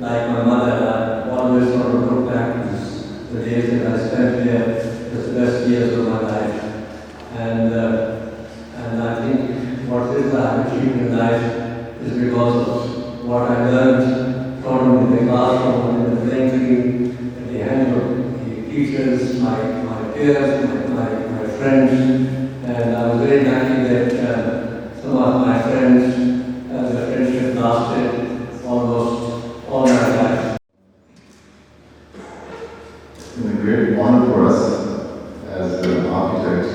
like my mother, I always sort of look back to the days that I spent here as the best years of my life. And I think what it is I have achieved in life is because of what I learned from the classroom, in the playing field, at the hands of the teachers, my peers, my friends. And I was very lucky that some of my friends, the friendship lasted almost all my life. It's been a great honor for us as an architect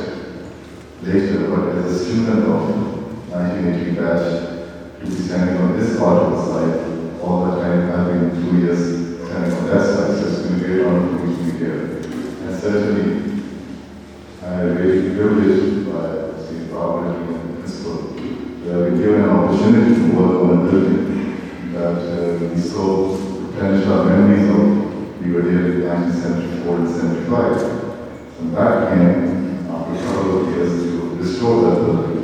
later, but as a student of 1980 batch, to be standing on this part of the side all the time. I've been 2 years standing on that side, so it's been a great honor for me to be here. And certainly, I'm really privileged by Syed Babar Ali and the principal that I've been given an opportunity to work on a building that we so replenish our memories of. We were here in 1974 and 75. And that came after a couple of years to restore that building.